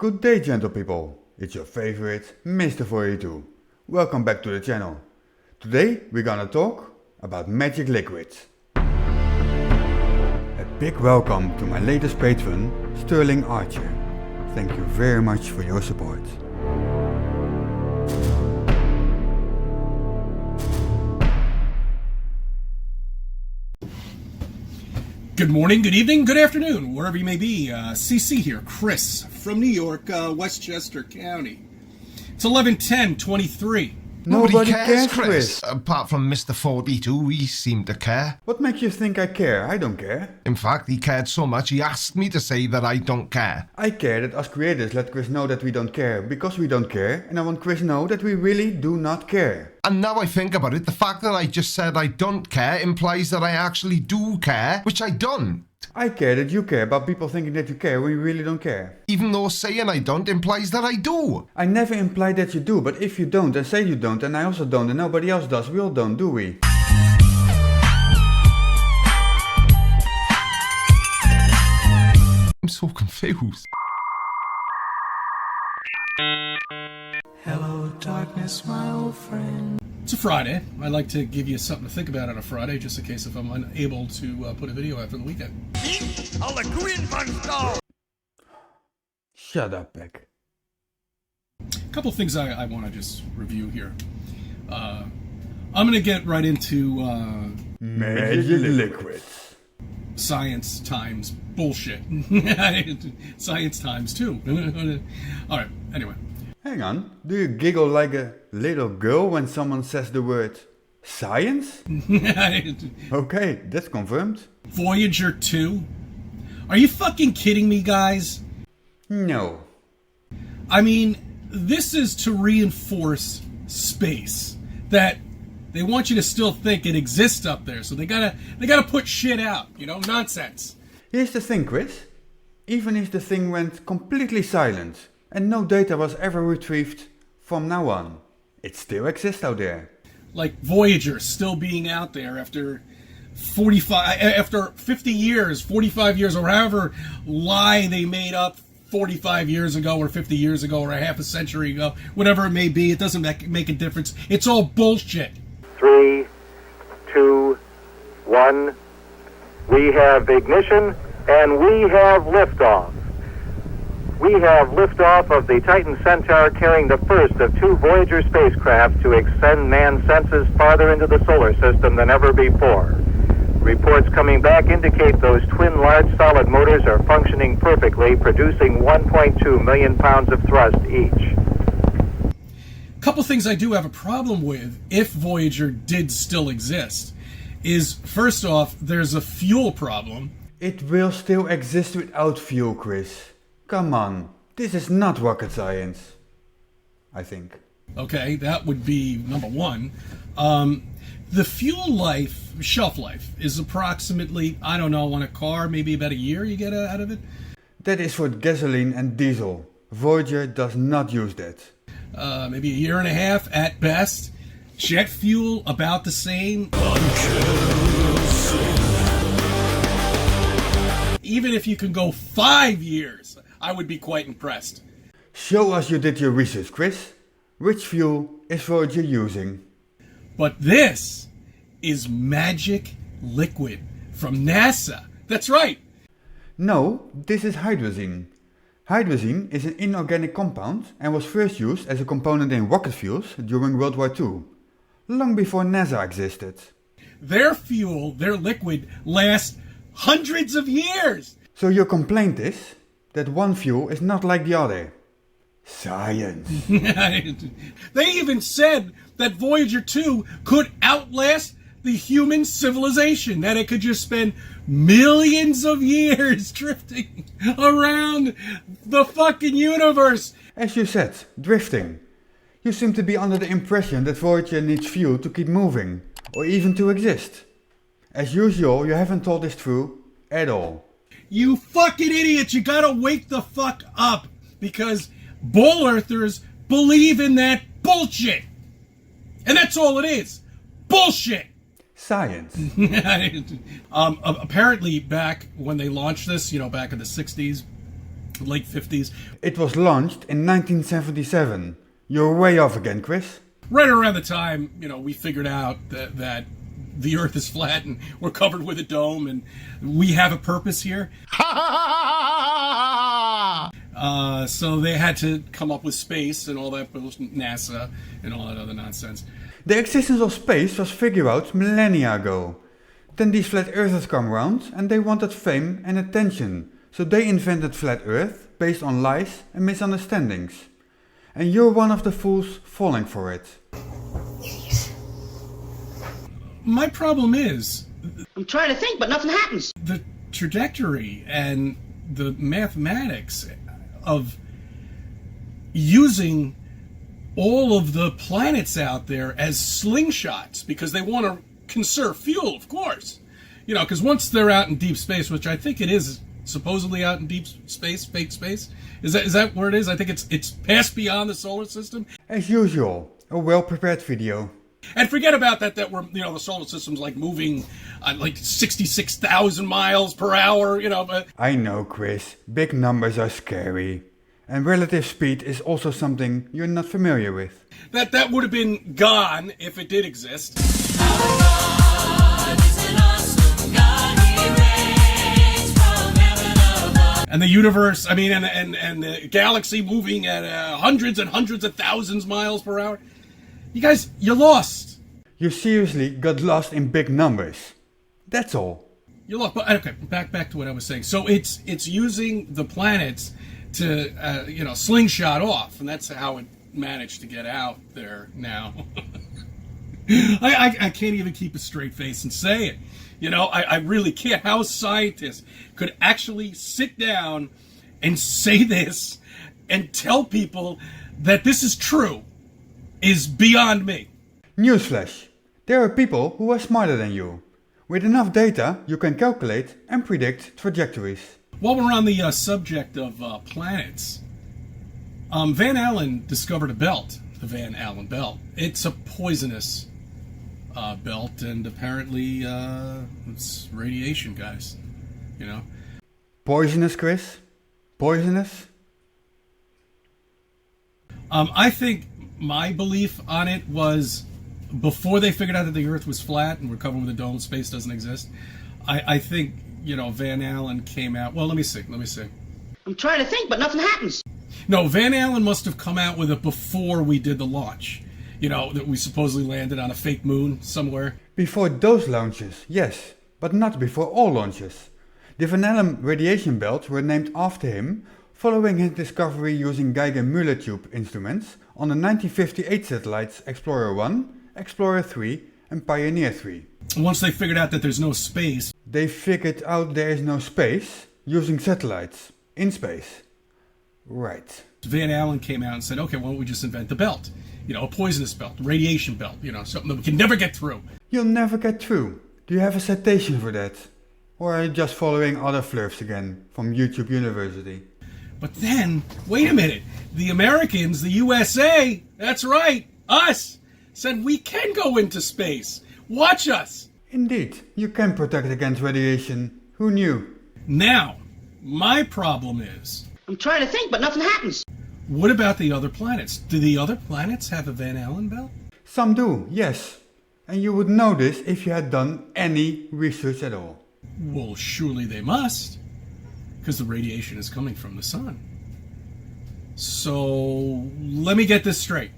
Good day, gentle people. It's your favorite Mr. 42. Welcome back to the channel. Today we're gonna talk about magic liquids. A big welcome to my latest patron, Sterling Archer. Thank you very much for your support. Good morning, good evening, good afternoon, wherever you may be. CC here, Chris from New York, Westchester County. It's 11/10/23. Nobody cares, Chris. Apart from Mr. 42, he seemed to care. What makes you think I care? I don't care. In fact, he cared so much he asked me to say that I don't care. I care that us creators let Chris know that we don't care because we don't care, and I want Chris to know that we really do not care. And now I think about it, the fact that I just said I don't care implies that I actually do care, which I don't. I care that you care about people thinking that you care when you really don't care. Even though saying I don't implies that I do. I never implied that you do, but if you don't and say you don't and I also don't and nobody else does, we all don't, do we? I'm so confused. Hello, darkness, my old friend. It's a Friday. I like to give you something to think about on a Friday, just in case if I'm unable to put a video out for the weekend. Shut up, Beck. A couple things I want to just review here. I'm going to get right into Magic liquids. science times bullshit. Science times two. All right, anyway. Hang on, do you giggle like a little girl when someone says the word science? Okay, that's confirmed. Voyager 2? Are you fucking kidding me, guys? No. I mean, this is to reinforce space. That they want you to still think it exists up there, so they gotta put shit out, you know, nonsense. Here's the thing, Chris. Even if the thing went completely silent and no data was ever retrieved from now on, it still exists out there. Like Voyager still being out there after 50 years, 45 years, or however lie they made up 45 years ago or 50 years ago or a half a century ago, whatever it may be, it doesn't make a difference. It's all bullshit. 3, 2, 1. We have ignition and we have liftoff. We have liftoff of the Titan Centaur carrying the first of two Voyager spacecraft to extend man's senses farther into the solar system than ever before. Reports coming back indicate those twin large solid motors are functioning perfectly, producing 1.2 million pounds of thrust each. Couple things I do have a problem with, if Voyager did still exist, is first off, there's a fuel problem. It will still exist without fuel, Chris. Come on, this is not rocket science. I think. Okay, that would be number one. The fuel shelf life is approximately, I don't know, on a car, maybe about a year you get out of it. That is for gasoline and diesel. Voyager does not use that. Maybe a year and a half at best. Jet fuel, about the same. Even if you can go 5 years, I would be quite impressed. Show us you did your research, Chris. Which fuel is Voyager using? But this is magic liquid from NASA. That's right. No, this is hydrazine. Hydrazine is an inorganic compound and was first used as a component in rocket fuels during World War II, long before NASA existed. Their fuel, their liquid, lasts hundreds of years. So your complaint is that one fuel is not like the other. Science. They even said that Voyager 2 could outlast the human civilization, that it could just spend millions of years drifting around the fucking universe. As you said, drifting. You seem to be under the impression that Voyager needs fuel to keep moving, or even to exist. As usual, you haven't thought this through at all. You fucking idiots, you gotta wake the fuck up, because bull earthers believe in that bullshit. And that's all it is. Bullshit. Science. Apparently back when they launched this, back in the 60s, late 50s. It was launched in 1977. You're way off again, Chris. Right around the time, we figured out that the Earth is flat and we're covered with a dome and we have a purpose here. So they had to come up with space and all that, NASA and all that other nonsense. The existence of space was figured out millennia ago. Then these flat earthers come around and they wanted fame and attention. So they invented flat earth based on lies and misunderstandings. And you're one of the fools falling for it. My problem is I'm trying to think, but nothing happens. the trajectory and the mathematics of using all of the planets out there as slingshots because they want to conserve fuel, of course. Because once they're out in deep space, which I think it is supposedly out in deep space, fake space, is that where it is? I think it's past beyond the solar system. As usual, a well-prepared video. And forget about that we're, the solar system's like moving like 66,000 miles per hour, but I know, Chris, big numbers are scary. And relative speed is also something you're not familiar with. that would have been gone if it did exist. And the universe, and the galaxy moving at hundreds and hundreds of thousands miles per hour. You guys, you're lost. You seriously got lost in big numbers. That's all. You're lost. But okay, back to what I was saying. So it's using the planets to slingshot off, and that's how it managed to get out there now. I can't even keep a straight face and say it. I really can't. How scientists could actually sit down and say this and tell people that this is true is beyond me. Newsflash. There are people who are smarter than you. With enough data, you can calculate and predict trajectories. While we're on the subject of planets, Van Allen discovered a belt, the Van Allen belt. It's a poisonous belt, and apparently it's radiation, guys. Poisonous, Chris? Poisonous? I think my belief on it was before they figured out that the Earth was flat and we're covered with a dome, space doesn't exist. I think Van Allen came out. Well, let me see. I'm trying to think, but nothing happens. No, Van Allen must have come out with it before we did the launch. That we supposedly landed on a fake moon somewhere. Before those launches, yes, but not before all launches. The Van Allen radiation belts were named after him, following his discovery using Geiger-Müller tube instruments on the 1958 satellites Explorer 1, Explorer 3 and Pioneer 3. Once they figured out that there's no space, they figured out there is no space using satellites in space. Right. Van Allen came out and said, okay, why don't we just invent the belt? A poisonous belt, radiation belt, something that we can never get through. You'll never get through. Do you have a citation for that? Or are you just following other flirts again from YouTube University? But then, wait a minute. The Americans, the USA, that's right, us, said we can go into space. Watch us. Indeed, you can protect against radiation. Who knew? Now, my problem is, I'm trying to think, but nothing happens. what about the other planets? Do the other planets have a Van Allen belt? Some do, yes. And you would know this if you had done any research at all. Well, surely they must, because the radiation is coming from the sun. So, let me get this straight.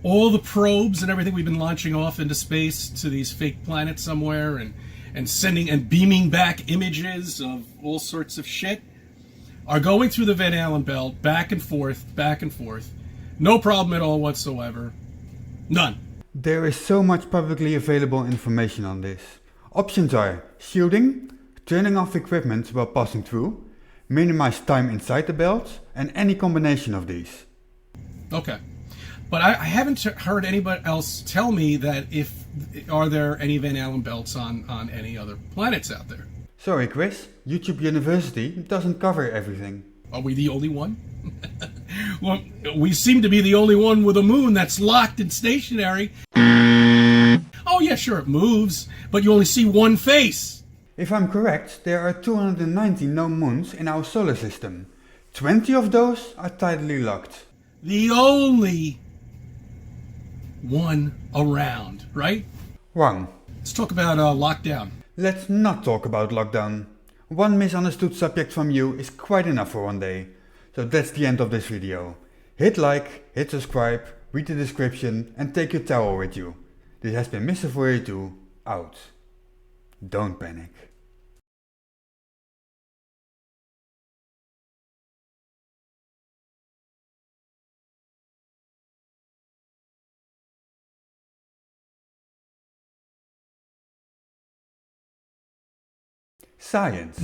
All the probes and everything we've been launching off into space to these fake planets somewhere and sending and beaming back images of all sorts of shit are going through the Van Allen belt, back and forth, no problem at all whatsoever. None. There is so much publicly available information on this. Options are shielding, turning off equipment while passing through, minimize time inside the belt, and any combination of these. Okay. But I haven't heard anybody else tell me that are there any Van Allen belts on any other planets out there? Sorry Chris, YouTube University doesn't cover everything. Are we the only one? Well, we seem to be the only one with a moon that's locked and stationary. Oh yeah, sure, it moves, but you only see one face. If I'm correct, there are 290 known moons in our solar system, 20 of those are tightly locked. The only one around, right? Wrong. Let's talk about lockdown. Let's not talk about lockdown. One misunderstood subject from you is quite enough for one day. So that's the end of this video. Hit like, hit subscribe, read the description and take your towel with you. This has been Mr. Voyager 2, out. Don't panic. Science.